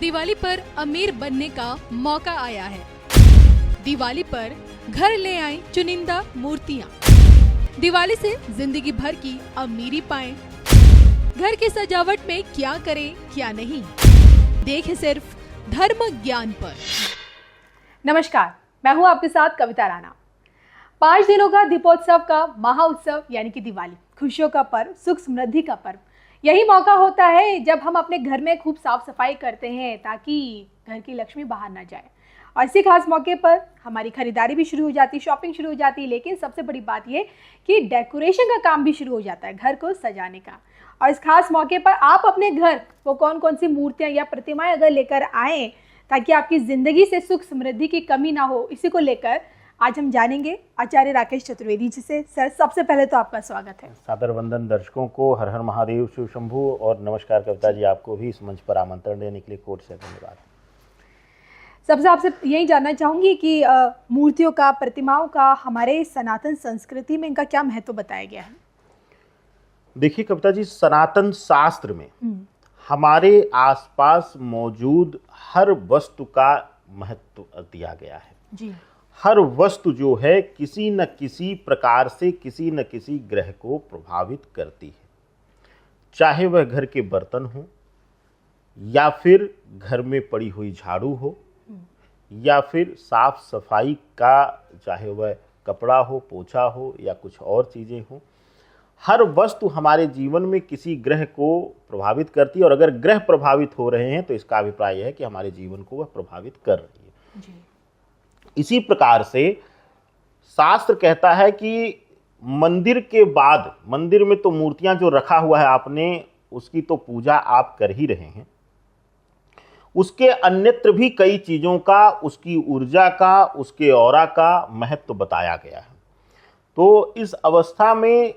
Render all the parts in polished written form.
दिवाली पर अमीर बनने का मौका आया है। दिवाली पर घर ले आए चुनिंदा मूर्तियाँ। दिवाली से जिंदगी भर की अमीरी पाएं। घर की सजावट में क्या करें क्या नहीं, देखें सिर्फ धर्म ज्ञान पर। नमस्कार, मैं हूं आपके साथ कविता राणा। 5 दिनों का दीपोत्सव का महाउत्सव यानी कि दिवाली, खुशियों का पर्व, सुख समृद्धि का पर्व। यही मौका होता है जब हम अपने घर में खूब साफ सफाई करते हैं ताकि घर की लक्ष्मी बाहर ना जाए। और इसी खास मौके पर हमारी खरीदारी भी शुरू हो जाती, शॉपिंग शुरू हो जाती है। लेकिन सबसे बड़ी बात ये कि डेकोरेशन का काम भी शुरू हो जाता है, घर को सजाने का। और इस खास मौके पर आप अपने घर वो कौन कौन सी मूर्तियाँ या प्रतिमाएं अगर लेकर आएँ ताकि आपकी ज़िंदगी से सुख समृद्धि की कमी ना हो, इसी को लेकर आज हम जानेंगे आचार्य राकेश चतुर्वेदी जी से। सर, सबसे पहले तो आपका स्वागत है। सादर वंदन दर्शकों को, हर हर महादेव, शिव शंभू, और नमस्कार कविता जी, आपको भी इस मंच पर आमंत्रण देने के लिए कोट से धन्यवाद। सबसे आपसे यही जानना चाहूँगी कि मूर्तियों का, प्रतिमाओं का हमारे सनातन संस्कृति में इनका क्या महत्व बताया गया है? देखिए कविता जी, सनातन शास्त्र में हमारे आसपास मौजूद हर वस्तु का महत्व दिया गया है जी। हर वस्तु जो है किसी न किसी प्रकार से किसी न किसी ग्रह को प्रभावित करती है, चाहे वह घर के बर्तन हो, या फिर घर में पड़ी हुई झाड़ू हो, या फिर साफ सफाई का चाहे वह कपड़ा हो, पोछा हो, या कुछ और चीज़ें हो। हर वस्तु हमारे जीवन में किसी ग्रह को प्रभावित करती है, और अगर ग्रह प्रभावित हो रहे हैं तो इसका अभिप्राय यह है कि हमारे जीवन को वह प्रभावित कर रही है जी। इसी प्रकार से शास्त्र कहता है कि मंदिर के बाद, मंदिर में तो मूर्तियां जो रखा हुआ है आपने, उसकी तो पूजा आप कर ही रहे हैं, उसके अन्यत्र भी कई चीज़ों का, उसकी ऊर्जा का, उसके ऑरा का महत्व बताया गया है। तो इस अवस्था में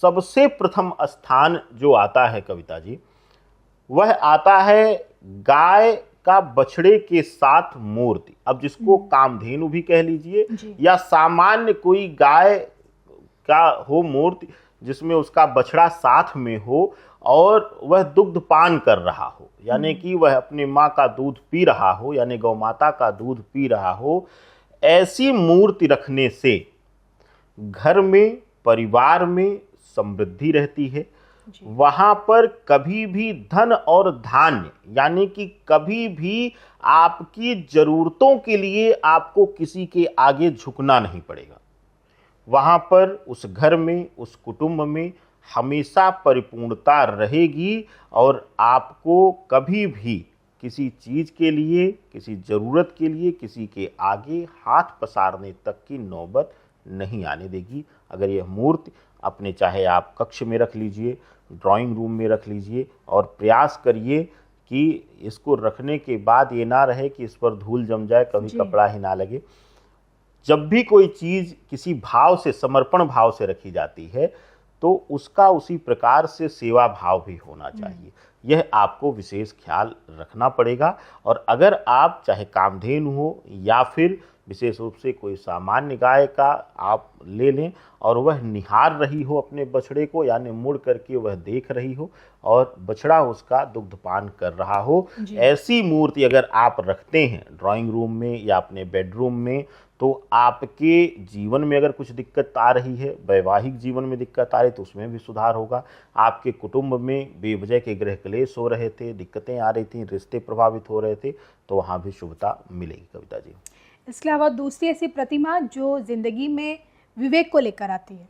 सबसे प्रथम स्थान जो आता है कविता जी, वह आता है गाय का बछड़े के साथ मूर्ति। अब जिसको कामधेनु भी कह लीजिए, या सामान्य कोई गाय का हो मूर्ति जिसमें उसका बछड़ा साथ में हो और वह दुग्ध पान कर रहा हो, यानी कि वह अपनी माँ का दूध पी रहा हो, यानी गौ माता का दूध पी रहा हो। ऐसी मूर्ति रखने से घर में, परिवार में समृद्धि रहती है। वहां पर कभी भी धन और धान्य, यानी कि कभी भी आपकी जरूरतों के लिए आपको किसी के आगे झुकना नहीं पड़ेगा। वहां पर उस घर में, उस कुटुंब में हमेशा परिपूर्णता रहेगी, और आपको कभी भी किसी चीज़ के लिए, किसी ज़रूरत के लिए किसी के आगे हाथ पसारने तक की नौबत नहीं आने देगी। अगर यह मूर्ति अपने, चाहे आप कक्ष में रख लीजिए, ड्राइंग रूम में रख लीजिए, और प्रयास करिए कि इसको रखने के बाद ये ना रहे कि इस पर धूल जम जाए, कभी कपड़ा ही ना लगे। जब भी कोई चीज़ किसी भाव से, समर्पण भाव से रखी जाती है तो उसका उसी प्रकार से सेवा भाव भी होना चाहिए। यह आपको विशेष ख्याल रखना पड़ेगा। और अगर आप चाहे कामधेनु हो या फिर विशेष रूप से कोई सामान्य गाय का आप ले लें, और वह निहार रही हो अपने बछड़े को, यानी मुड़ करके वह देख रही हो और बछड़ा उसका दुग्धपान कर रहा हो, ऐसी मूर्ति अगर आप रखते हैं ड्राइंग रूम में या अपने बेडरूम में, तो आपके जीवन में अगर कुछ दिक्कत आ रही है, वैवाहिक जीवन में दिक्कत आ रही है, तो उसमें भी सुधार होगा। आपके कुटुंब में बेवजह के गृह क्लेश हो रहे थे, दिक्कतें आ रही थी, रिश्ते प्रभावित हो रहे थे, तो वहाँ भी शुभता मिलेगी कविता जी। इसके अलावा दूसरी ऐसी प्रतिमा जो जिंदगी में विवेक को लेकर आती है?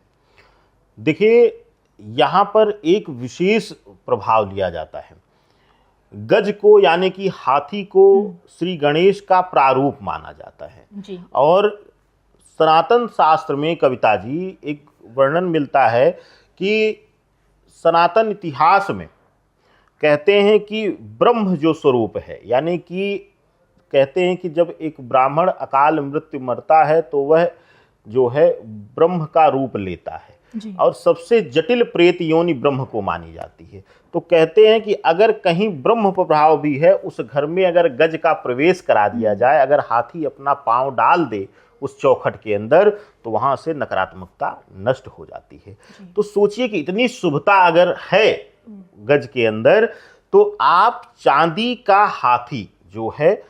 देखिए, यहाँ पर एक विशेष प्रभाव लिया जाता है। गज को, यानी कि हाथी को श्री गणेश का प्रारूप माना जाता है जी। और सनातन शास्त्र में कविता जी एक वर्णन मिलता है कि सनातन इतिहास में कहते हैं कि ब्रह्म जो स्वरूप है, यानी कि कहते हैं कि जब एक ब्राह्मण अकाल मृत्यु मरता है तो वह जो है ब्रह्म का रूप लेता है, और सबसे जटिल प्रेत योनि ब्रह्म को मानी जाती है। तो कहते हैं कि अगर कहीं ब्रह्म प्रभाव भी है, उस घर में अगर गज का प्रवेश करा दिया जाए, अगर हाथी अपना पांव डाल दे उस चौखट के अंदर, तो वहां से नकारात्मकता नष्ट हो जाती है। तो सोचिए कि इतनी शुभता अगर है गज के अंदर, तो आप चांदी का हाथी जो है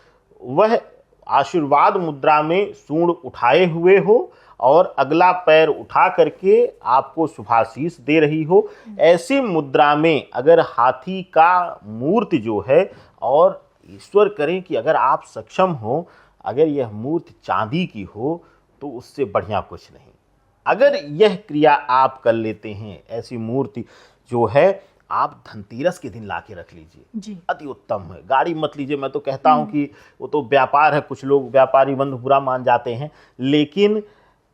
वह आशीर्वाद मुद्रा में सूंड उठाए हुए हो और अगला पैर उठा करके आपको शुभाशीष दे रही हो। ऐसी मुद्रा में अगर हाथी का मूर्ति जो है, और ईश्वर करें कि अगर आप सक्षम हो, अगर यह मूर्ति चांदी की हो तो उससे बढ़िया कुछ नहीं। अगर यह क्रिया आप कर लेते हैं, ऐसी मूर्ति जो है आप धनतेरस के दिन लाके रख लीजिए जी। अति उत्तम है। गाड़ी मत लीजिए, मैं तो कहता हूं कि वो तो व्यापार है, कुछ लोग व्यापारी बंधु बुरा मान जाते हैं, लेकिन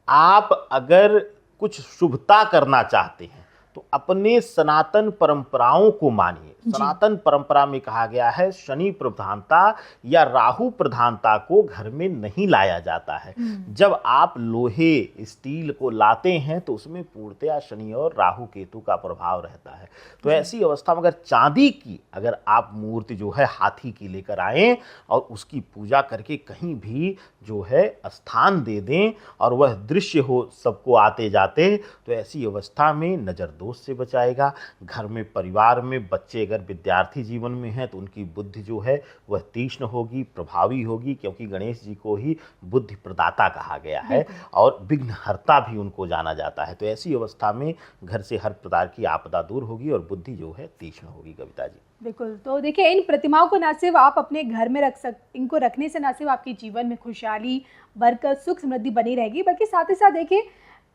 आप अगर कुछ शुभता करना चाहते हैं तो अपने सनातन परंपराओं को मानिए। सनातन परंपरा में कहा गया है शनि प्रधानता या राहु प्रधानता को घर में नहीं लाया जाता है। जब आप लोहे स्टील को लाते हैं तो उसमें पूर्णतया शनि और राहु केतु का प्रभाव रहता है। तो ऐसी अवस्था में अगर चांदी की अगर आप मूर्ति जो है हाथी की लेकर आएं और उसकी पूजा करके कहीं भी जो है स्थान दे दें और वह दृश्य हो सबको आते जाते, तो ऐसी अवस्था में नजर दोष से बचाएगा। घर में परिवार में बच्चे अगर विद्यार्थी जीवन में हैं तो उनकी बुद्धि जो है वह तीक्ष्ण होगी, प्रभावी होगी, क्योंकि गणेश जी को ही बुद्धि प्रदाता कहा गया है और विघ्नहर्ता भी उनको जाना जाता है। तो ऐसी अवस्था में घर से हर प्रकार की आपदा दूर होगी और बुद्धि जो है तीक्ष्ण होगी। कविता जी बिल्कुल। तो देखिए, इन प्रतिमाओं को ना सिर्फ आप अपने घर में इनको रखने से ना सिर्फ आपके जीवन में खुशहाली, बरकत, सुख समृद्धि बनी रहेगी, बल्कि साथ ही साथ देखिए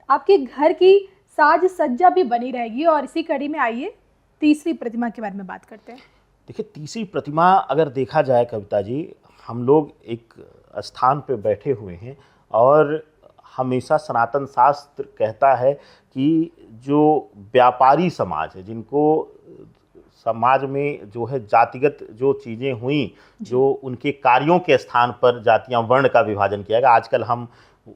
आपके घर की साज सज्जा भी बनी रहेगी। और इसी कड़ी में आइए तीसरी प्रतिमा के बारे में बात करते हैं। देखिए, तीसरी प्रतिमा अगर देखा जाए कविता जी, हम लोग एक स्थान पे बैठे हुए हैं और हमेशा सनातन शास्त्र कहता है कि जो व्यापारी समाज है, जिनको समाज में जो है जातिगत जो चीज़ें हुई, जो उनके कार्यों के स्थान पर जातियां वर्ण का विभाजन किया गया, आजकल हम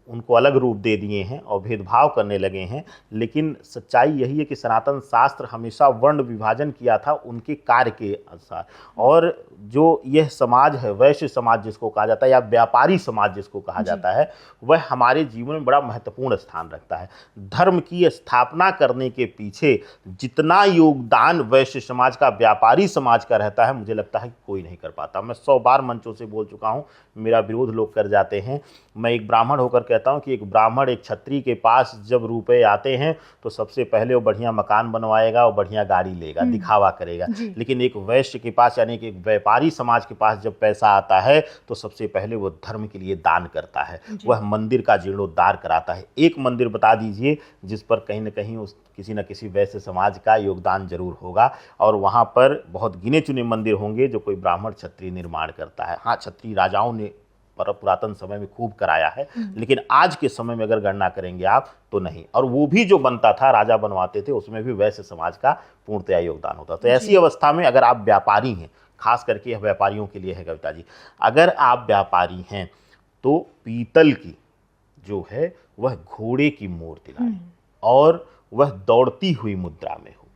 उनको अलग रूप दे दिए हैं और भेदभाव करने लगे हैं, लेकिन सच्चाई यही है कि सनातन शास्त्र हमेशा वर्ण विभाजन किया था उनके कार्य के अनुसार। और जो यह समाज है, वैश्य समाज जिसको कहा जाता है या व्यापारी समाज जिसको कहा जाता है, वह हमारे जीवन में बड़ा महत्वपूर्ण स्थान रखता है। धर्म की स्थापना करने के पीछे जितना योगदान वैश्य समाज का, व्यापारी समाज का रहता है, मुझे लगता है कि कोई नहीं कर पाता। मैं 100 बार मंचों से बोल चुका हूँ, मेरा विरोध लोग कर जाते हैं। मैं एक ब्राह्मण होकर कहता हूं कि एक ब्राह्मण एक क्षत्रिय के पास जब रुपए आते हैं तो सबसे पहले वो बढ़िया मकान बनवाएगा और बढ़िया गाड़ी लेगा, दिखावा करेगा। लेकिन एक वैश्य के पास यानी कि एक व्यापारी समाज के पास जब पैसा आता है तो सबसे पहले वो धर्म के लिए दान करता है, वह मंदिर का जीर्णोद्धार कराता है। एक मंदिर बता दीजिए जिस पर कहीं ना कहीं उस किसी न किसी वैश्य समाज का योगदान जरूर होगा, और वहाँ पर बहुत गिने चुने मंदिर होंगे जो कोई ब्राह्मण क्षत्रिय निर्माण करता है। हाँ, क्षत्रिय राजाओं ने पर पुरातन समय में खूब कराया है, लेकिन आज के समय में अगर गणना करेंगे आप तो नहीं। और वो भी जो बनता था, राजा बनवाते थे, उसमें भी वैश्य समाज का पूर्णतया योगदान होता। तो ऐसी अवस्था में अगर आप व्यापारी हैं, खास करके यह व्यापारियों के लिए है कविता जी, अगर आप व्यापारी हैं तो पीतल की जो है वह घोड़े की मूर्ति लाएं और वह दौड़ती हुई मुद्रा में हो,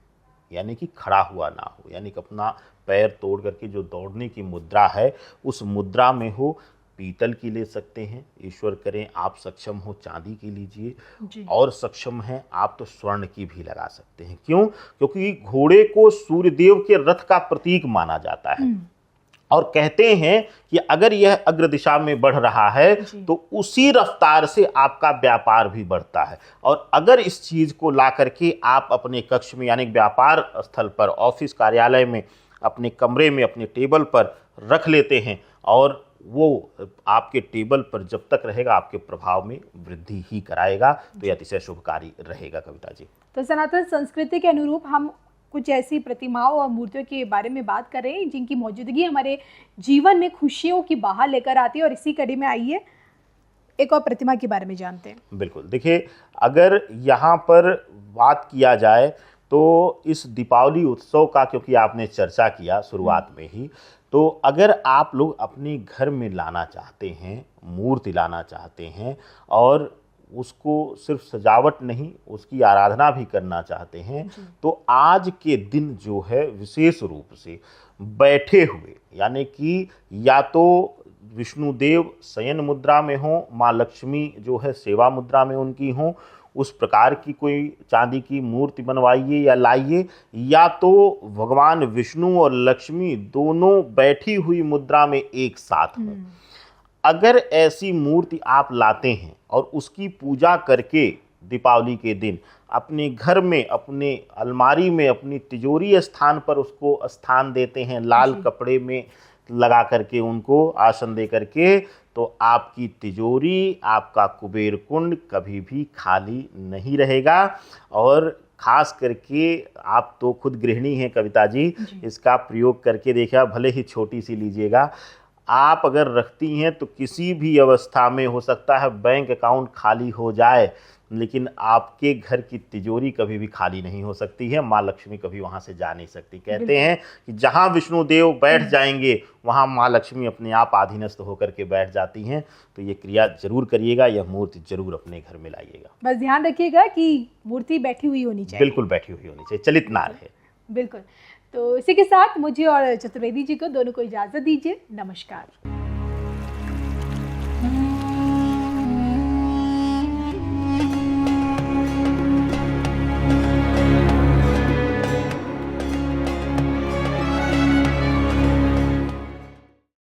यानी कि खड़ा हुआ ना हो, यानी कि अपना पैर तोड़ करके जो दौड़ने की मुद्रा है उस मुद्रा में हो। पीतल की ले सकते हैं, ईश्वर करें आप सक्षम हो चांदी की लीजिए, और सक्षम हैं आप तो स्वर्ण की भी लगा सकते हैं। क्यों? क्योंकि घोड़े को सूर्यदेव के रथ का प्रतीक माना जाता है और कहते हैं कि अगर यह अग्र दिशा में बढ़ रहा है तो उसी रफ्तार से आपका व्यापार भी बढ़ता है। और अगर इस चीज को ला करके आप अपने कक्ष में यानी व्यापार स्थल पर, ऑफिस कार्यालय में, अपने कमरे में, अपने टेबल पर रख लेते हैं और वो आपके टेबल पर जब तक रहेगा आपके प्रभाव में वृद्धि ही कराएगा, तो यह अतिशय शुभकारी रहेगा। कविता जी, तो सनातन संस्कृति के अनुरूप हम कुछ ऐसी प्रतिमाओं और मूर्तियों के बारे में बात कर रहे हैं जिनकी मौजूदगी हमारे जीवन में खुशियों की बहार लेकर आती है। और इसी कड़ी में आइए एक और प्रतिमा के बारे में जानते हैं। बिल्कुल, देखिए, अगर यहाँ पर बात किया जाए तो इस दीपावली उत्सव का, क्योंकि आपने चर्चा किया शुरुआत में ही, तो अगर आप लोग अपने घर में लाना चाहते हैं, मूर्ति लाना चाहते हैं और उसको सिर्फ सजावट नहीं उसकी आराधना भी करना चाहते हैं, तो आज के दिन जो है विशेष रूप से बैठे हुए, यानी कि या तो विष्णुदेव शयन मुद्रा में हो, माँ लक्ष्मी जो है सेवा मुद्रा में उनकी हो, उस प्रकार की कोई चांदी की मूर्ति बनवाइए या लाइए, या तो भगवान विष्णु और लक्ष्मी दोनों बैठी हुई मुद्रा में एक साथ हो। अगर ऐसी मूर्ति आप लाते हैं और उसकी पूजा करके दीपावली के दिन अपने घर में, अपने अलमारी में, अपनी तिजोरी स्थान पर उसको स्थान देते हैं, लाल कपड़े में लगा करके उनको आसन दे करके, तो आपकी तिजोरी, आपका कुबेर कुंड कभी भी खाली नहीं रहेगा। और खास करके आप तो खुद गृहिणी हैं कविता जी, इसका प्रयोग करके देखिए, भले ही छोटी सी लीजिएगा, आप अगर रखती हैं तो किसी भी अवस्था में, हो सकता है बैंक अकाउंट खाली हो जाए, लेकिन आपके घर की तिजोरी कभी भी खाली नहीं हो सकती है। माँ लक्ष्मी कभी वहाँ से जा नहीं सकती। कहते हैं कि जहाँ विष्णुदेव बैठ जाएंगे वहाँ माँ लक्ष्मी अपने आप आधीनस्थ होकर के बैठ जाती हैं। तो ये क्रिया जरूर करिएगा, यह मूर्ति जरूर अपने घर में लाइएगा। बस ध्यान रखिएगा कि मूर्ति बैठी हुई होनी चाहिए। बिल्कुल बैठी हुई होनी चाहिए, चलित ना रहे। बिल्कुल। तो इसी के साथ मुझे और चतुर्वेदी जी को दोनों को इजाजत दीजिए। नमस्कार।